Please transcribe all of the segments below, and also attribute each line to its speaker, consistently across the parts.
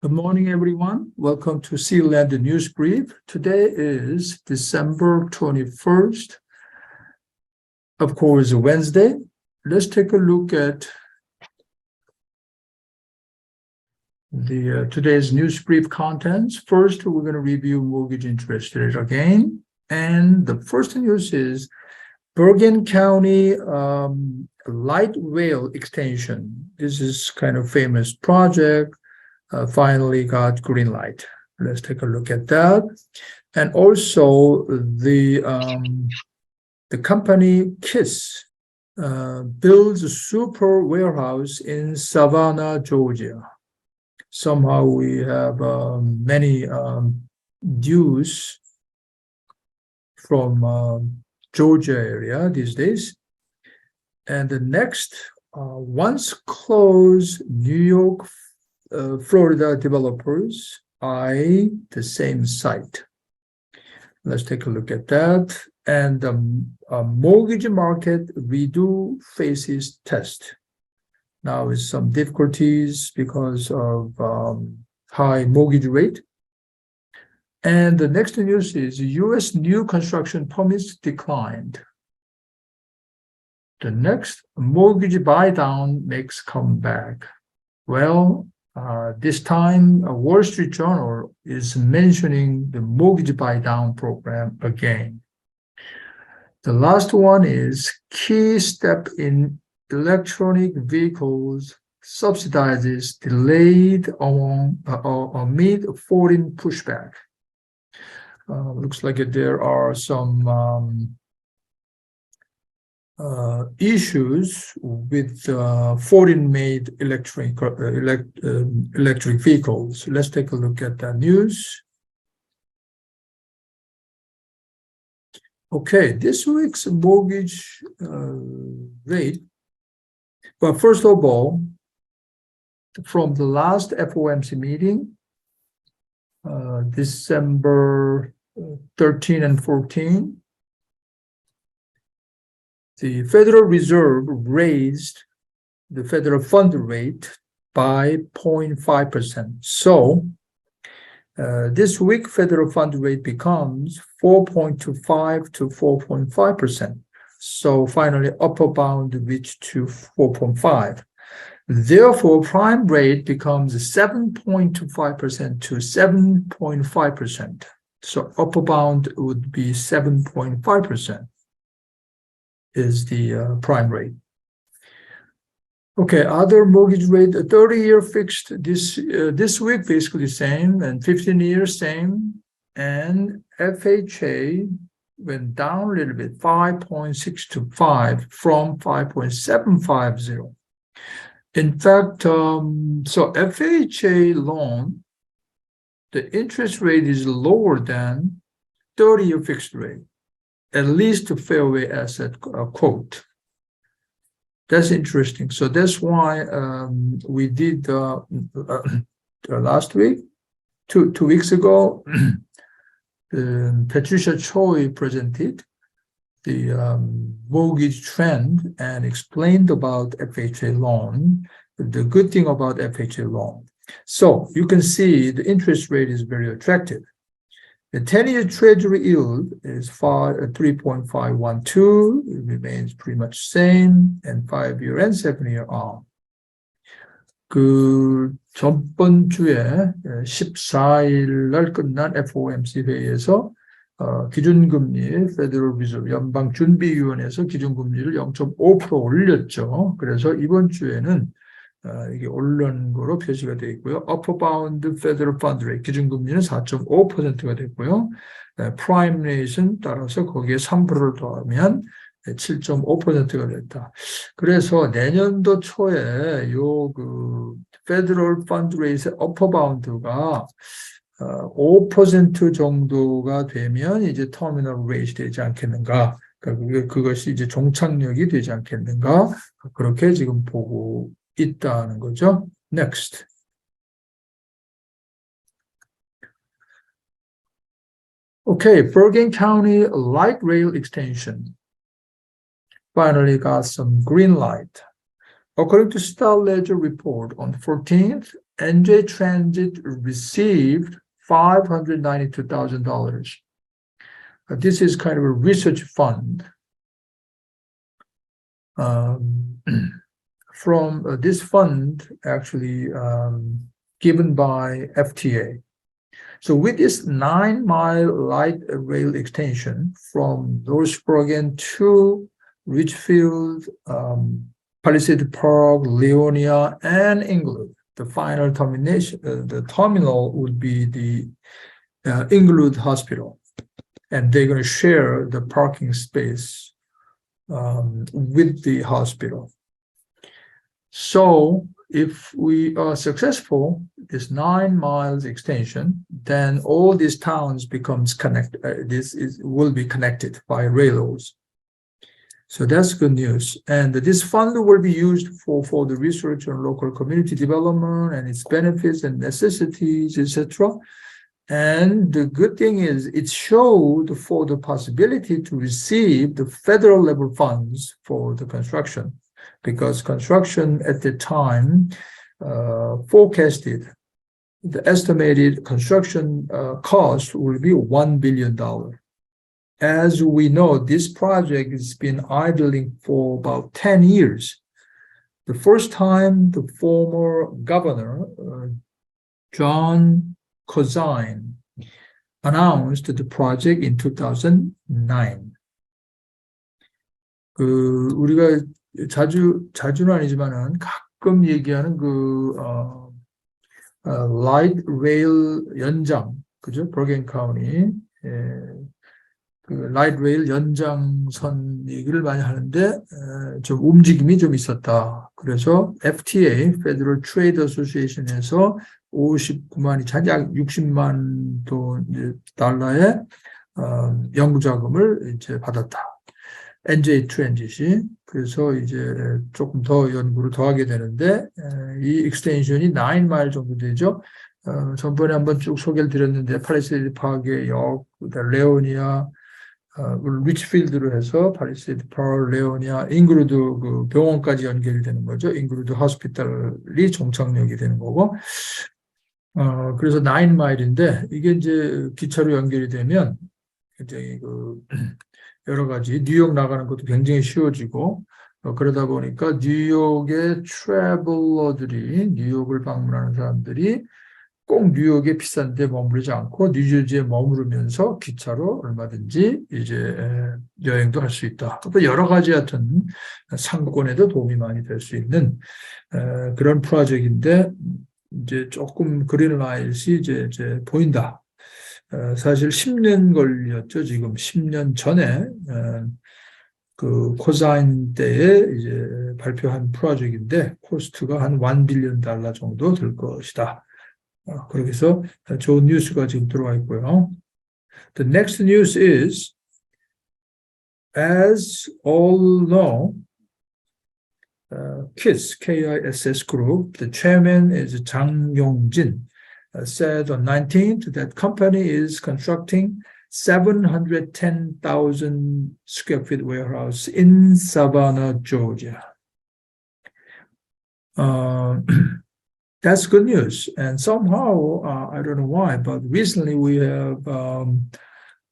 Speaker 1: Good morning, everyone. Welcome to Land News Brief. Today is December 21st, of course, Wednesday. Let's take a look at the today's news brief contents. First, we're going to review mortgage interest rate again. And the first news is Bergen County light rail extension. This is kind of famous project. Finally got green light. Let's take a look at that. And also the company KISS builds a super warehouse in Savannah, Georgia. Somehow we have many news from Georgia area these days. And the next, once closed New York Florida developers eye the same site. Let's take a look at that. And the mortgage market redo faces test. Now with some difficulties because of high mortgage rate. And the next news is U.S. new construction permits declined. The next, mortgage buy-down makes comeback. Well, this time, Wall Street Journal is mentioning the mortgage buy-down program again. The last one is key step in electronic vehicles subsidizes delayed amid foreign pushback. Looks like there are some issues with foreign-made electric vehicles. Let's take a look at the news. Okay, this week's mortgage rate. Well, first of all, from the last FOMC meeting, December 13 and 14, the Federal Reserve raised the federal fund rate by 0.5%. So this week, federal fund rate becomes 4.25 to 4.5%. So finally, upper bound reached to 4.5. Therefore, prime rate becomes 7.25% to 7.5%. So upper bound would be 7.5%. Is the prime rate. Okay, other mortgage rate, 30-year fixed this week basically same, and 15-year same, and FHA went down a little bit, 5.625 from 5.750. In fact, so FHA loan, the interest rate is lower than 30-year fixed rate. At least a fairway asset quote. That's interesting. So that's why we did last week, two weeks ago, Patricia Choi presented the mortgage trend and explained about FHA loan, the good thing about FHA loan. So you can see the interest rate is very attractive. The 10-year Treasury yield is 3.512. It remains pretty much same, and 5-year and 7-year are. 그 전번 주에 14일 날 끝난 FOMC 회의에서 기준금리 페더럴 리저브 연방준비위원회에서 기준금리를 0.5% 올렸죠. 그래서 이번 주에는 이게 오른 거로 표시가 되어 있고요. upper bound federal fund rate 기준금리는 4.5%가 됐고요. prime rate는 따라서 거기에 3%를 더하면 7.5%가 됐다. 그래서 내년도 초에 요 그 federal fund rate의 upper bound가 5% 정도가 되면 이제 터미널 레이트 되지 않겠는가. 그러니까 그것이 이제 종착역이 되지 않겠는가. 그렇게 지금 보고 있다는 거죠. Next. Okay, Bergen County light rail extension finally got some green light. According to Star Ledger report on the 14th, NJ Transit received $592,000. This is kind of a research fund. From this fund actually given by FTA. So with this 9-mile light rail extension from Northbrook to Richfield, Palisade Park, Leonia, and Inglewood, the final termination, the terminal would be the Inglewood Hospital, and they're going to share the parking space with the hospital. So if we are successful, this 9 miles extension, then all these towns becomes connected. Will be connected by railroads. So that's good news. And this fund will be used for the research on local community development and its benefits and necessities, etc. And the good thing is it showed for the possibility to receive the federal level funds for the construction, because construction at the time forecasted the estimated construction cost will be $1 billion. As we know, this project has been idling for about 10 years. The first time the former governor, John Corzine, announced the project in 2009. 우리가 자주는 아니지만은 가끔 얘기하는 light rail 연장, 그죠? 버겐 카운티, 라이트 레일 연장선 얘기를 많이 하는데 좀 움직임이 좀 있었다. 그래서 FTA, Federal Trade Association에서 59만이 약 60만 달러의 연구자금을 이제 받았다. NJ 트랜짓이. 그래서 이제 조금 더 연구를 더 하게 되는데 이 익스텐션이 9마일 정도 되죠. 전번에 한번 쭉 소개를 드렸는데 팔리세이드 파크의 역, 레오니아, 리치필드로 해서 팔리세이드 파크, 레오니아, 잉그루드 그 병원까지 연결이 되는 거죠. 잉그루드 호스피탈이 종착역이 되는 거고. 그래서 9마일인데 이게 이제 기차로 연결이 되면 굉장히 여러 가지 뉴욕 나가는 것도 굉장히 쉬워지고 그러다 보니까 뉴욕의 트래블러들이 뉴욕을 방문하는 사람들이 꼭 뉴욕에 비싼 데 머무르지 않고 뉴저지에 머무르면서 기차로 얼마든지 이제 여행도 할 수 있다. 또 여러 가지 같은 상권에도 도움이 많이 될 수 있는 그런 프로젝트인데 이제 조금 그린라이트이 이제 보인다. 사실 10년 걸렸죠. 지금 10년 전에 그 코사인 때에 이제 발표한 프로젝트인데 코스트가 한 $1 빌리언 정도 될 것이다. 그렇게 해서 좋은 뉴스가 지금 들어와 있고요. The next news is, as all know, KISS, KISS Group, the chairman is Jang Yong-jin, said on 19th that company is constructing 710,000 square feet warehouse in Savannah, Georgia. That's good news. And somehow, I don't know why, but recently we have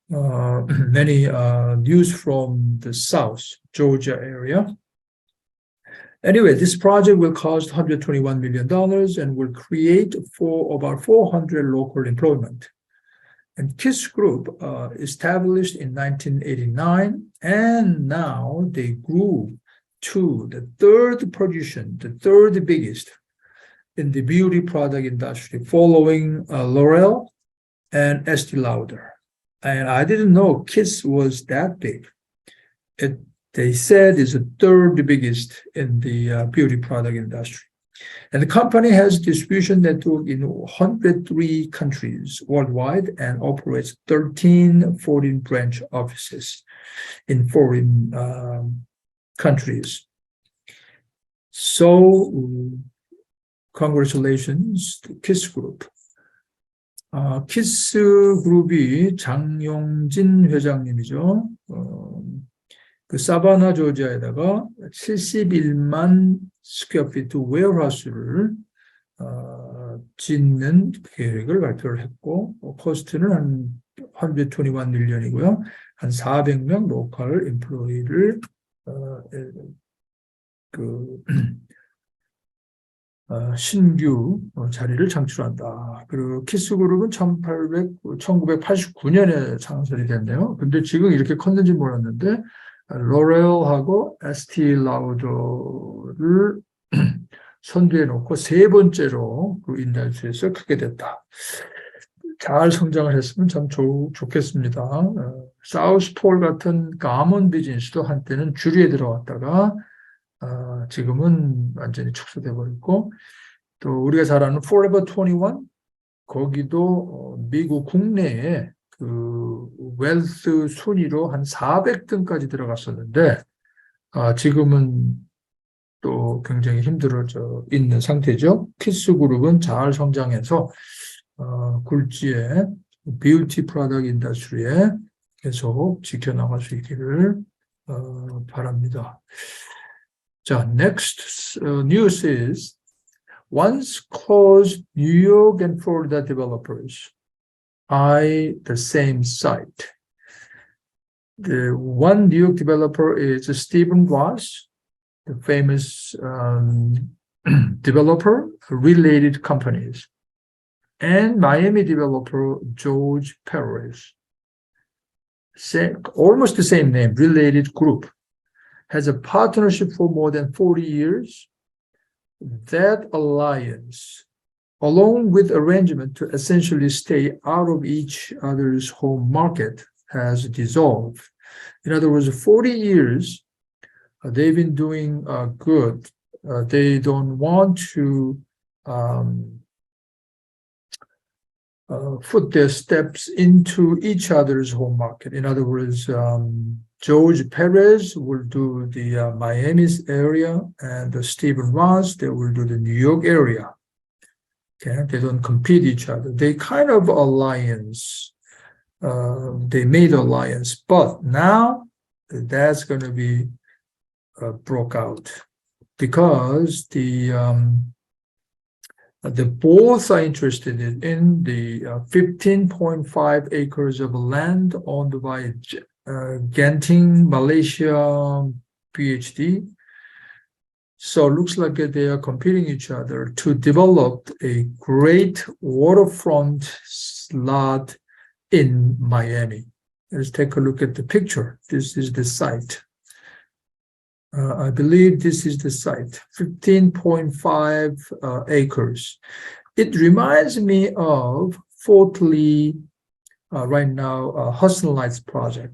Speaker 1: many news from the South Georgia area. Anyway, this project will cost $121 million and will create about 400 local employment. And KISS Group established in 1989, and now they grew to the third position, the third biggest in the beauty product industry, following L'Oreal and Estee Lauder. And I didn't know KISS was that big. They said it's the third biggest in the beauty product industry. And the company has a distribution network in 103 countries worldwide and operates 13 foreign branch offices in foreign countries. So, congratulations to KISS Group. KISS 그룹이 장용진 회장님이죠. 그 사바나 조지아에다가 71만 스퀘어피트 웨어하우스를 짓는 계획을 발표를 했고, 코스트는 한 121 밀리언이고요. 한 400명 로컬 인플로이를 신규 자리를 창출한다. 그리고 키스그룹은 1989년에 창설이 됐네요. 근데 지금 이렇게 컸는지 몰랐는데, 로렐하고 에스티 라우더를 선두에 놓고 세 번째로 그 인더스트리에서 크게 됐다. 잘 성장을 했으면 참 좋겠습니다. 사우스폴 같은 가먼 비즈니스도 한때는 주류에 들어왔다가 지금은 완전히 축소돼 버렸고, 또 우리가 잘 아는 Forever 21 거기도 미국 국내에 그 웰스 순위로 한 400등까지 들어갔었는데 지금은 또 굉장히 힘들어져 있는 상태죠. 키스그룹은 잘 성장해서 굴지에 뷰티 프로덕트 인더스트리에 계속 지켜나갈 수 있기를 바랍니다. 자, next news is once closed New York and Florida developers buy the same site. The one New York developer is Stephen Ross, the famous developer, related companies, and Miami developer George Perez. Almost the same name, related group, has a partnership for more than 40 years. That alliance, along with arrangement to essentially stay out of each other's home market, has dissolved. In other words, 40 years, they've been doing good. They don't want to put their steps into each other's home market. In other words, George Perez will do the Miami area, and Stephen Ross, they will do the New York area. Okay, they don't compete each other. They kind of alliance. They made alliance, but now that's going to be broke out because the both are interested in the 15.5 acres of land owned by Genting Malaysia PhD. So it looks like they are competing each other to develop a great waterfront lot in Miami. Let's take a look at the picture. This is the site. I believe this is the site, 15.5 acres. It reminds me of Fort Lee, right now, Hudson Lights project.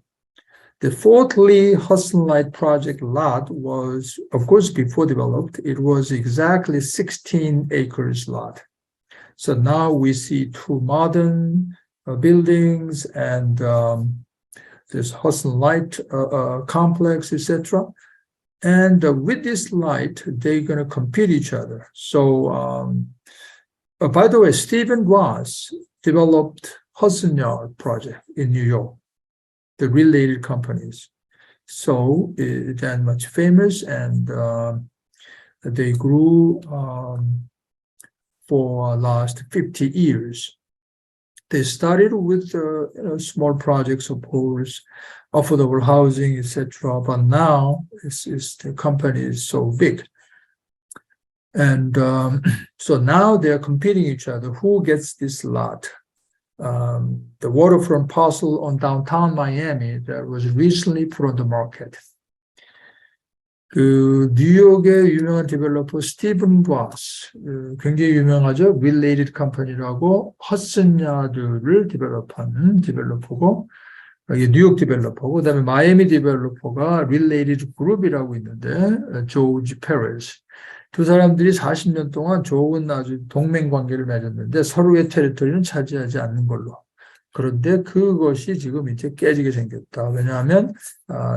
Speaker 1: The Fort Lee Hudson Light project lot was, of course, before developed, it was exactly 16 acres lot. So now we see two modern buildings and this Hudson Light complex, etc. And with this light, they're going to compete each other. So, by the way, Stephen Ross developed Hudson Yard project in New York, the related companies. So they're much famous, and they grew for last 50 years. They started with small projects, of course, affordable housing, etc. But now the company is so big. And so now they're competing each other. Who gets this lot? The waterfront parcel on downtown Miami that was recently put on the market. 그 뉴욕의 유명한 디벨로퍼 스티븐 바스, 굉장히 유명하죠. Related Company라고 허슨 야드를 디벨롭하는 디벨로퍼고, 이게 뉴욕 디벨로퍼고, 그다음에 마이애미 디벨로퍼가 Related Group이라고 있는데 조지 페레스. 두 사람들이 40년 동안 좋은 아주 동맹 관계를 맺었는데 서로의 테리토리는 차지하지 않는 걸로. 그런데 그것이 지금 이제 깨지게 생겼다. 왜냐하면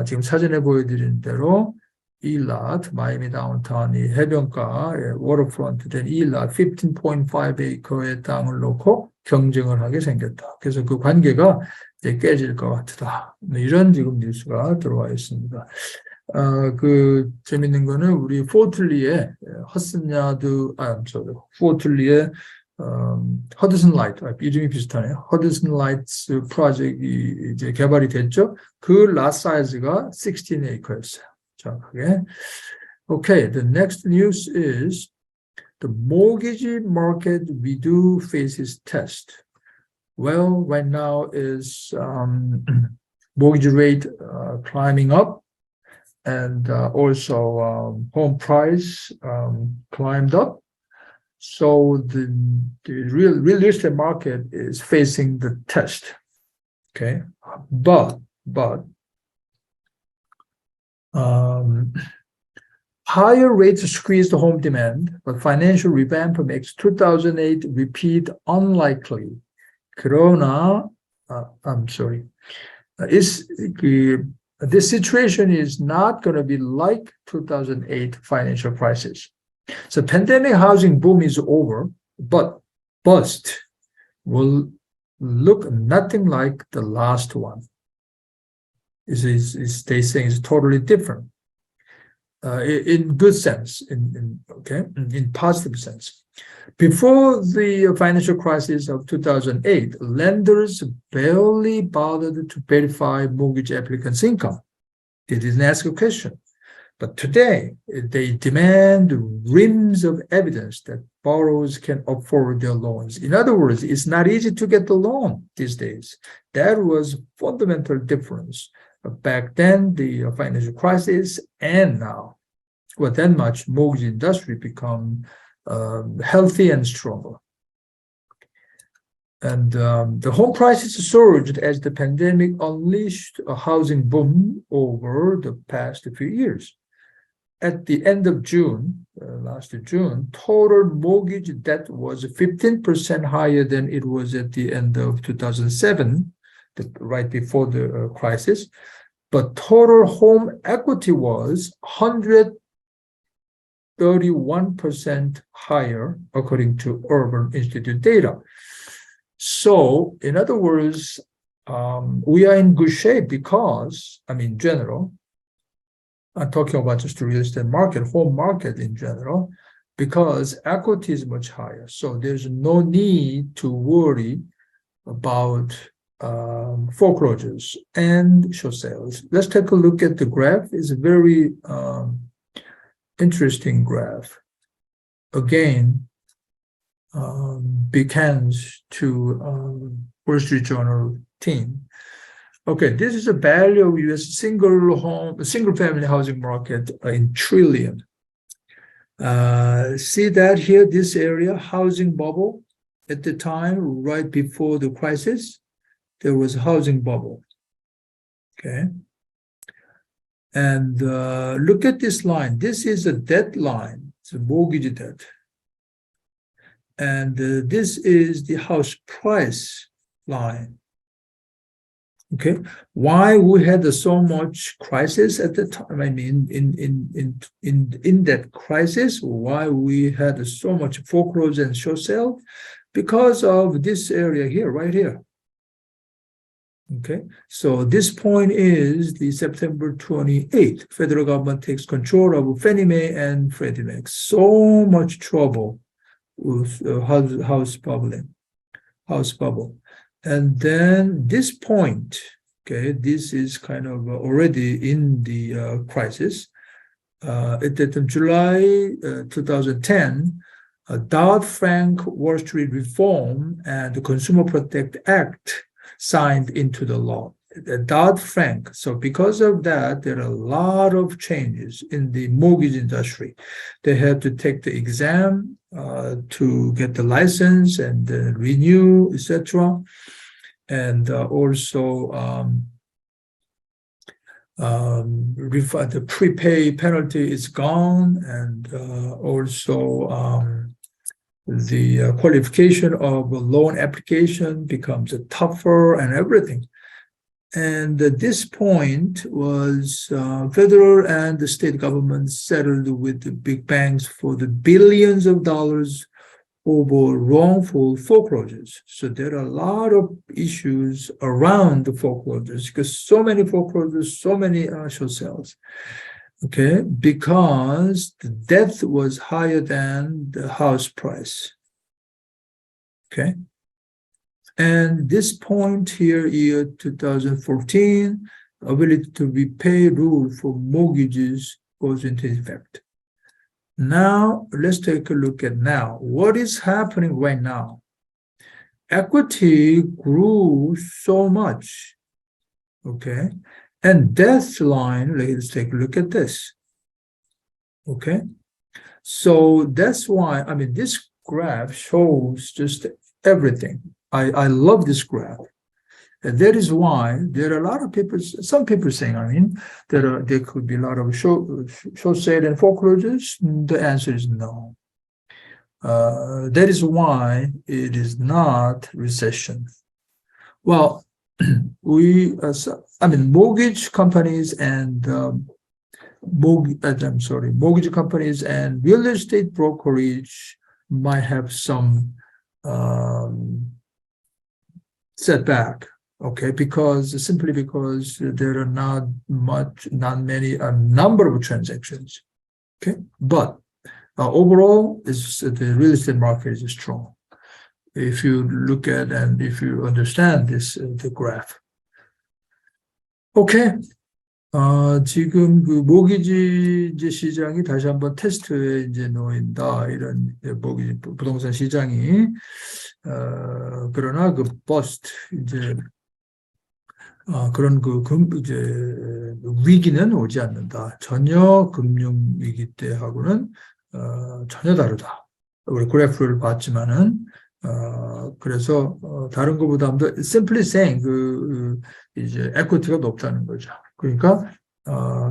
Speaker 1: 지금 사진에 보여드린 대로 이 lot, 마이애미 다운타운이 해변가에 워터프론트 된 이 lot, 15.5 에이커의 땅을 놓고 경쟁을 하게 생겼다. 그래서 그 관계가 이제 깨질 것 같다. 이런 지금 뉴스가 들어와 있습니다. 그 재밌는 거는 우리 포틀리에 허슨 야드, 후어틀리의 허드슨 라이트, 이름이 비슷하네요. 허드슨 라이트 프로젝트이 이제 개발이 됐죠. 그 라 사이즈가 16acre였어요. 정확하게. Okay, the next news is the mortgage market we do faces test. Well, right now is mortgage rate climbing up, and also home price climbed up. So the real estate market is facing the test. Okay, but higher rates squeeze the home demand, but financial revamp makes 2008 repeat unlikely. 그러나, this situation is not going to be like 2008 financial crisis. So pandemic housing boom is over, but bust will look nothing like the last one. They saying it's totally different. In good sense, in positive sense. Before the financial crisis of 2008, lenders barely bothered to verify mortgage applicants' income. They didn't ask a question. But today, they demand reams of evidence that borrowers can afford their loans. In other words, it's not easy to get the loan these days. That was a fundamental difference back then, the financial crisis, and now. Well, that much mortgage industry become healthy and stronger. And the home prices surged as the pandemic unleashed a housing boom over the past few years. At the end of June, last June, total mortgage debt was 15% higher than it was at the end of 2007, right before the crisis. But total home equity was 131% higher, according to Urban Institute data. So, in other words, we are in good shape because, in general, I'm talking about just the real estate market, home market in general, because equity is much higher. So there's no need to worry about foreclosures and short sales. Let's take a look at the graph. It's a very interesting graph. Again, big hands to Wall Street Journal team. Okay, this is the value of U.S. single family housing market in trillion. See that here, this area, housing bubble. At the time, right before the crisis, there was a housing bubble. Okay. And look at this line. This is a debt line. It's a mortgage debt. And this is the house price line. Okay, why we had so much crisis at the time? In that crisis, why we had so much foreclosure and short sale? Because of this area here, right here. Okay, so this point is the September 28th. Federal government takes control of Fannie Mae and Freddie Mac. So much trouble with house bubble. And then this point, okay, this is kind of already in the crisis. At July 2010, Dodd-Frank Wall Street Reform and the Consumer Protect Act signed into the law. Dodd-Frank. So because of that, there are a lot of changes in the mortgage industry. They had to take the exam to get the license and renew, etc. And also the prepay penalty is gone, and also the qualification of a loan application becomes tougher and everything. And at this point was federal and the state government settled with the big banks for the billions of dollars over wrongful foreclosures. So there are a lot of issues around the foreclosures because so many foreclosures, so many short sales. Okay, because the debt was higher than the house price. Okay, and this point here, year 2014, ability to repay rule for mortgages goes into effect. Now, let's take a look at now. What is happening right now? Equity grew so much, okay? And debt line, let's take a look at this, okay? So that's why, I mean, this graph shows just everything. I love this graph. And that is why there are a lot of people, some people saying, I mean, there could be a lot of short sale and foreclosures. The answer is no. That is why it is not recession. Well, mortgage companies and mortgage companies and real estate brokerage might have some setback. Okay, simply because there are not many number of transactions. Okay, but overall, the real estate market is strong. If you look at and if you understand this, the graph. Okay, 지금 그 모기지 이제 시장이 다시 한번 테스트에 이제 놓인다 이런 모기지 부동산 시장이 그러나 그 버스트 이제 그런 이제 위기는 오지 않는다. 전혀 금융 위기 때하고는 전혀 다르다. 우리 그래프를 봤지만은 그래서 다른 것보다도 simply saying 이제 equity가 높다는 거죠. 그러니까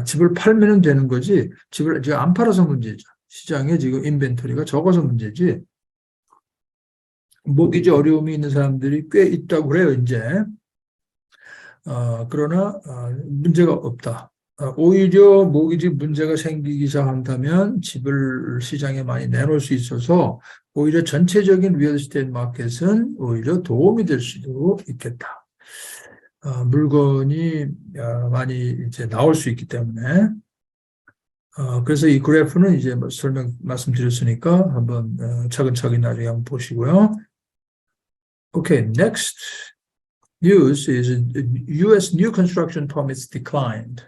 Speaker 1: 집을 팔면 되는 거지 집을 지금 안 팔아서 문제죠. 시장에 지금 인벤토리가 적어서 문제지. 모기지 어려움이 있는 사람들이 꽤 있다고 그래요, 이제. 그러나 문제가 없다. 오히려 모기지 문제가 생기기 시작한다면 집을 시장에 많이 내놓을 수 있어서 오히려 전체적인 리얼 에스테이트 마켓은 오히려 도움이 될 수도 있겠다. 물건이 많이 이제 나올 수 있기 때문에 그래서 이 그래프는 이제 말씀드렸으니까 한번 차근차근 나중에 한번 보시고요. Okay, next news is U.S. new construction permits declined,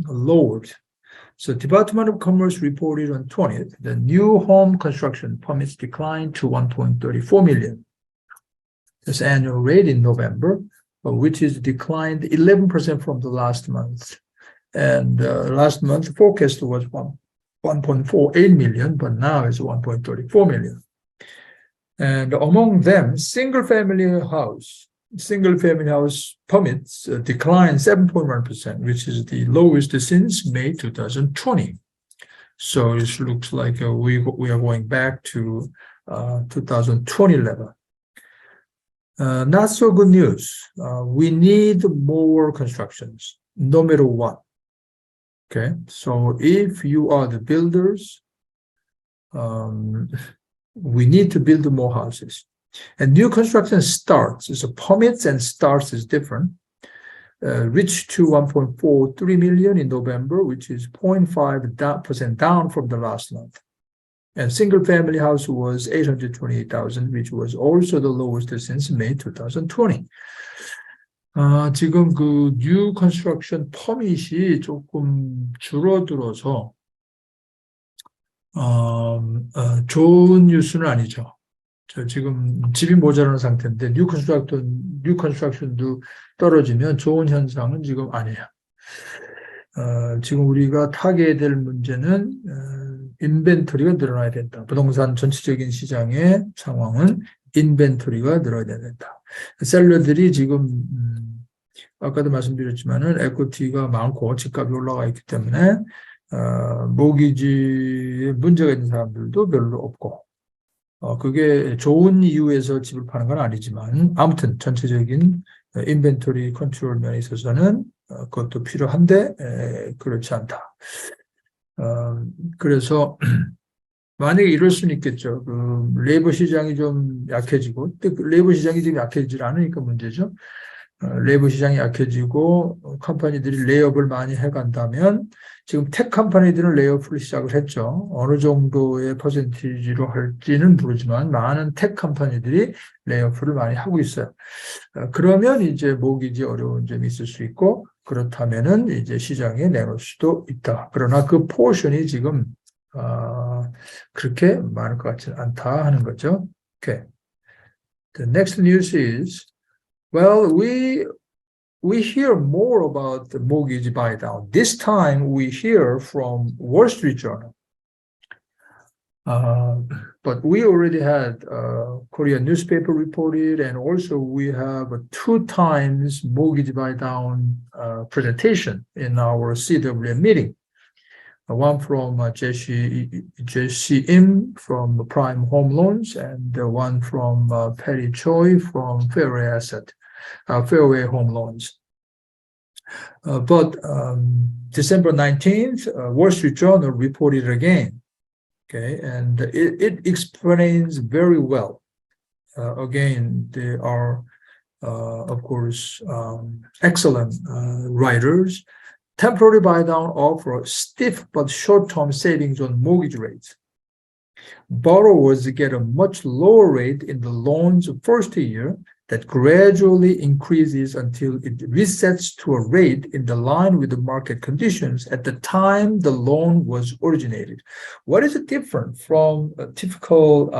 Speaker 1: lowered. So Department of Commerce reported on 20th that new home construction permits declined to 1.34 million. This annual rate in November, which is declined 11% from the last month. And last month forecast was 1.48 million, but now it's 1.34 million. And among them, single-family house permits declined 7.1%, which is the lowest since May 2020. So it looks like we are going back to 2020 level. Not so good news. We need more constructions, no matter what. Okay, so if you are the builders, we need to build more houses. And new construction starts, so permits and starts is different, reached to 1.43 million in November, which is 0.5% down from the last month. And single-family house was 828,000, which was also the lowest since May 2020. 지금 그 new construction permit이 조금 줄어들어서 좋은 뉴스는 아니죠. 저 지금 집이 모자라는 상태인데 new construction도 떨어지면 좋은 현상은 지금 아니에요. 지금 우리가 타개해야 될 문제는 인벤토리가 늘어나야 된다. 부동산 전체적인 시장의 상황은 인벤토리가 늘어야 된다. 셀러들이 지금 아까도 말씀드렸지만은 에코티가 많고 집값이 올라가 있기 때문에 모기지에 문제가 있는 사람들도 별로 없고 그게 좋은 이유에서 집을 파는 건 아니지만 아무튼 전체적인 인벤토리 컨트롤 면에 있어서는 그것도 필요한데 그렇지 않다. 그래서 만약에 이럴 수는 있겠죠. 그 레이버 시장이 좀 약해지고, 근데 그 레이버 시장이 지금 약해지지 않으니까 문제죠. 레이버 시장이 약해지고 컴퍼니들이 레이업을 많이 해간다면 지금 테크 컴퍼니들은 레이업을 시작을 했죠. 어느 정도의 퍼센티지로 할지는 모르지만 많은 테크 컴퍼니들이 레이업을 많이 하고 있어요. 그러면 이제 모기지 어려운 점이 있을 수 있고 그렇다면은 이제 시장에 내놓을 수도 있다. 그러나 그 포션이 지금 그렇게 많을 것 같지는 않다 하는 거죠. Okay. The next news is, well, we hear more about the mortgage buy down. This time we hear from Wall Street Journal. But we already had Korean newspaper reported, and also we have 2 times mortgage buy down presentation in our CWM meeting. One from Jesse Im from Prime Home Loans, and one from Perry Choi from Fairway Home Loans. But December 19th, Wall Street Journal reported again. Okay, and it explains very well. Again, they are, of course, excellent writers. Temporary buy-down offer stiff but short-term savings on mortgage rates. Borrowers get a much lower rate in the loan's first year that gradually increases until it resets to a rate in the line with the market conditions at the time the loan was originated. What is it different from a typical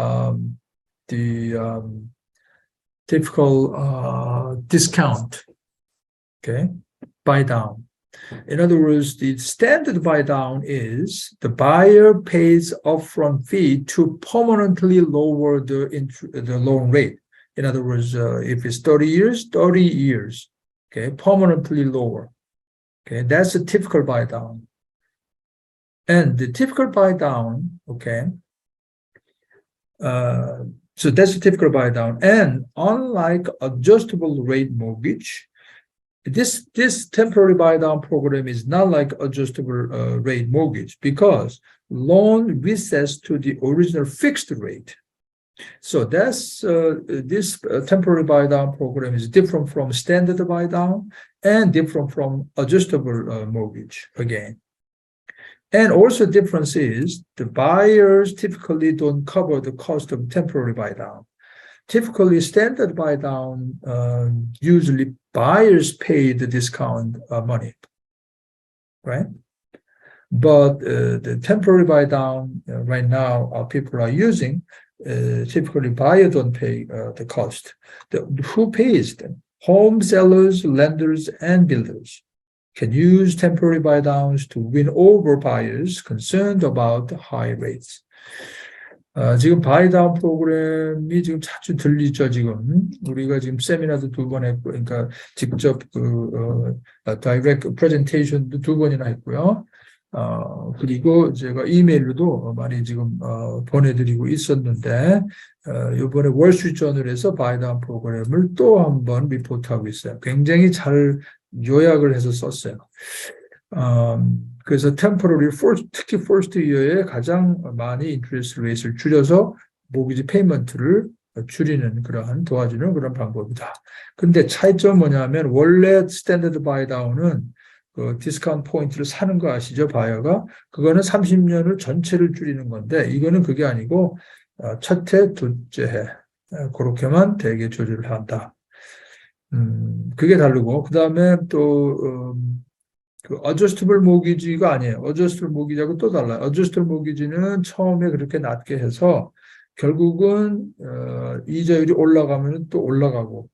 Speaker 1: discount? Okay, buy down. In other words, the standard buy down is the buyer pays upfront fee to permanently lower the loan rate. In other words, if it's 30 years, okay, permanently lower. Okay, that's a typical buy down. And the typical buy down, okay, so that's a typical buy down. And unlike adjustable rate mortgage, this temporary buy down program is not like adjustable rate mortgage because loan resets to the original fixed rate. So that's this temporary buy down program is different from standard buy down and different from adjustable mortgage again. And also difference is the buyers typically don't cover the cost of temporary buy down. Typically, standard buy down, usually buyers pay the discount money, right? But the temporary buy down right now, people are using, typically buyers don't pay the cost. Who pays them? Home sellers, lenders, and builders can use temporary buy downs to win over buyers concerned about high rates. 지금 바이다운 프로그램이 지금 자주 들리죠, 지금. 우리가 지금 세미나도 2번 했고, 그러니까 직접 다이렉트 프레젠테이션도 2번이나 했고요. 그리고 제가 이메일로도 많이 지금 보내드리고 있었는데, 이번에 월스트리트저널에서 바이다운 프로그램을 또 한 번 리포트하고 있어요. 굉장히 잘 요약을 해서 썼어요. 그래서 temporary, 특히 first year에 가장 많이 interest rate를 줄여서 모기지 페이먼트를 줄이는 그러한 도와주는 그런 방법이다. 근데 차이점은 뭐냐면 원래 스탠더드 바이 다운은 그 디스카운트 포인트를 사는 거 아시죠? 바이어가. 그거는 30년을 전체를 줄이는 건데 이거는 그게 아니고 첫 해, 둘째 해 그렇게만 대개 조절을 한다. 그게 다르고 그 다음에 또 그 adjustable mortgage가 아니에요. adjustable mortgage하고 또 달라요. adjustable mortgage는 처음에 그렇게 낮게 해서 결국은 이자율이 올라가면 또 올라가고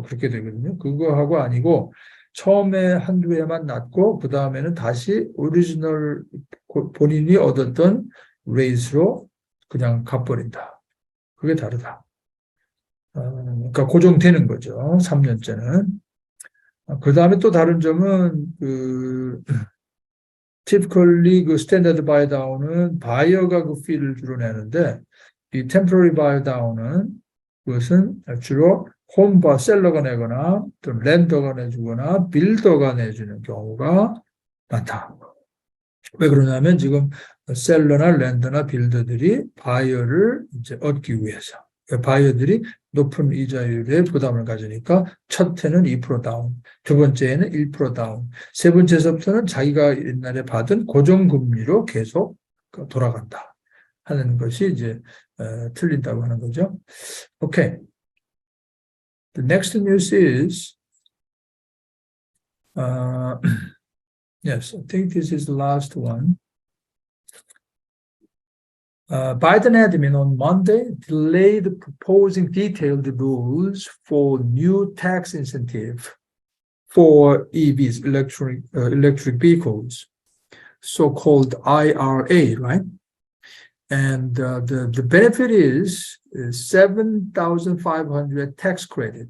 Speaker 1: 그렇게 되거든요. 그거하고 아니고 처음에 한두 해만 낮고 그 다음에는 다시 오리지널 본인이 얻었던 레이스로 그냥 갚버린다. 그게 다르다. 그러니까 고정되는 거죠. 3년째는. 그 다음에 또 다른 점은 typically 그 스탠다드 바이 다운은 바이어가 그 피를 주로 내는데 이 temporary 바이 다운은 그것은 주로 홈바 셀러가 내거나 또 렌더가 내주거나 빌더가 내주는 경우가 많다. 왜 그러냐면 지금 셀러나 렌더나 빌더들이 바이어를 이제 얻기 위해서 바이어들이 높은 이자율에 부담을 가지니까 첫 해는 2% 다운, 두 번째에는 1% 다운, 세 번째서부터는 자기가 옛날에 받은 고정금리로 계속 돌아간다 하는 것이 이제 틀린다고 하는 거죠. Okay. The next news is yes, I think this is the last one. Biden admin on Monday delayed proposing detailed rules for new tax incentive for EVs, electric vehicles, so-called IRA, right? And the benefit is 7,500 tax credit.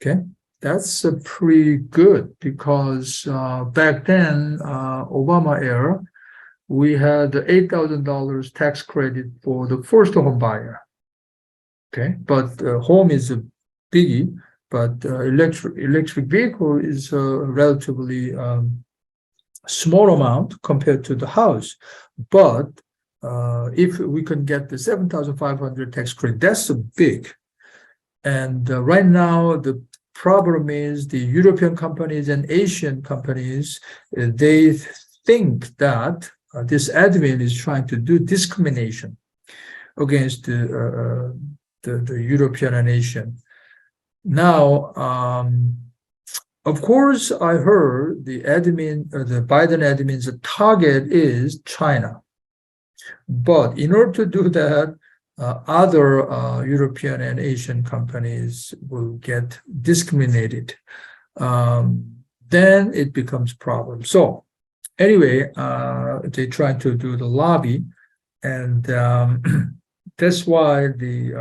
Speaker 1: Okay, that's pretty good because back then, Obama era, we had $8,000 tax credit for the first home buyer. Okay, but home is a biggie, but electric vehicle is a relatively small amount compared to the house. But if we can get the 7,500 tax credit, that's big. And right now, the problem is the European companies and Asian companies, they think that this admin is trying to do discrimination against the European and Asian. Now, of course, I heard the Biden admin's target is China. But in order to do that, other European and Asian companies will get discriminated. Then it becomes a problem. So anyway, they try to do the lobby, and that's why the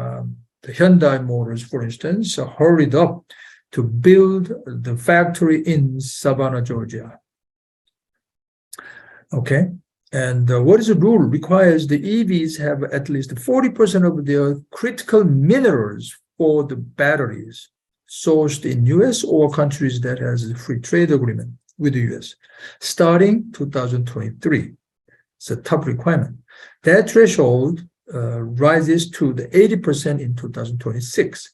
Speaker 1: Hyundai Motors, for instance, hurried up to build the factory in Savannah, Georgia. Okay, and what is the rule? Requires the EVs have at least 40% of their critical minerals for the batteries sourced in US or countries that has a free trade agreement with the US, starting 2023. It's a top requirement. That threshold rises to the 80% in 2026.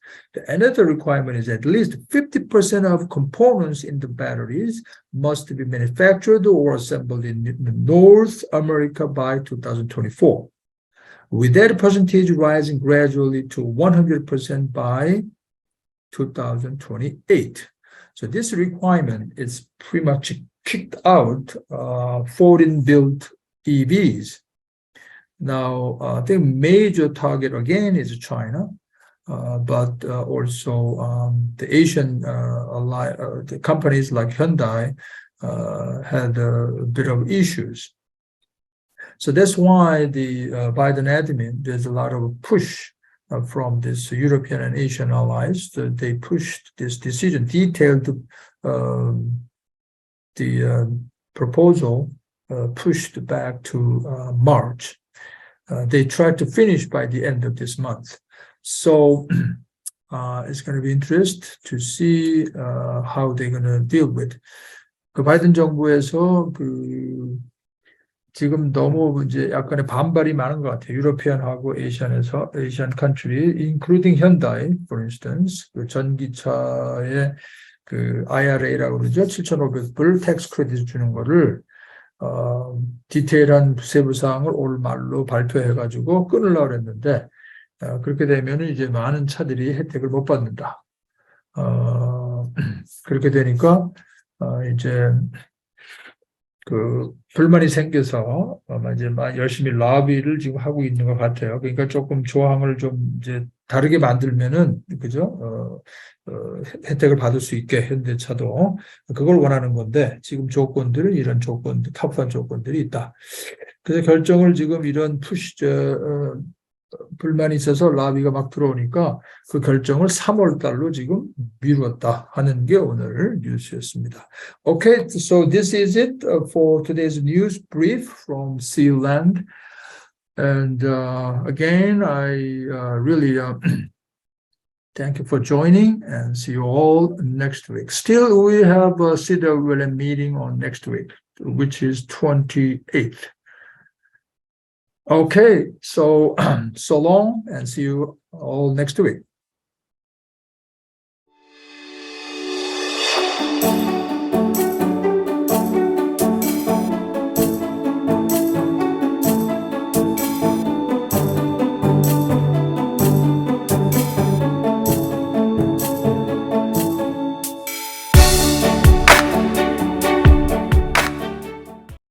Speaker 1: Another requirement is at least 50% of components in the batteries must be manufactured or assembled in North America by 2024, with that percentage rising gradually to 100% by 2028. So this requirement is pretty much kicked out foreign-built EVs. Now, the major target again is China, but also the Asian the companies like Hyundai had a bit of issues. So that's why the Biden admin, there's a lot of push from this European and Asian allies. They pushed this decision, detailed the proposal pushed back to March. They tried to finish by the end of this month. So it's going to be interesting to see how they're going to deal with. 그 바이든 정부에서 지금 너무 이제 약간의 반발이 많은 것 같아요. 유로피안하고 에이시안에서, Asian country, including Hyundai, for instance, 그 전기차의 그 IRA라고 그러죠. 7,500불 텍스 크레딧 주는 거를 디테일한 세부사항을 올 말로 발표해가지고 끊으려고 그랬는데, 그렇게 되면 이제 많은 차들이 혜택을 못 받는다. 그렇게 되니까, 이제, 그, 불만이 생겨서, 이제 열심히 라비를 지금 하고 있는 것 같아요. 그러니까 조금 조항을 좀 이제 다르게 만들면은, 그죠? 혜택을 받을 수 있게 현대차도 그걸 원하는 건데 지금 조건들은 이런 조건들, 터프한 조건들이 있다. 그래서 결정을 지금 이런 불만이 있어서 라비가 막 들어오니까 그 결정을 3월 달로 지금 미루었다 하는 게 오늘 뉴스였습니다. Okay, so this is it for today's news brief from Sealand. And again, I really thank you for joining and see you all next week. Still, we have a CWLM meeting on next week, which is 28th. Okay, so so long and see you all next week.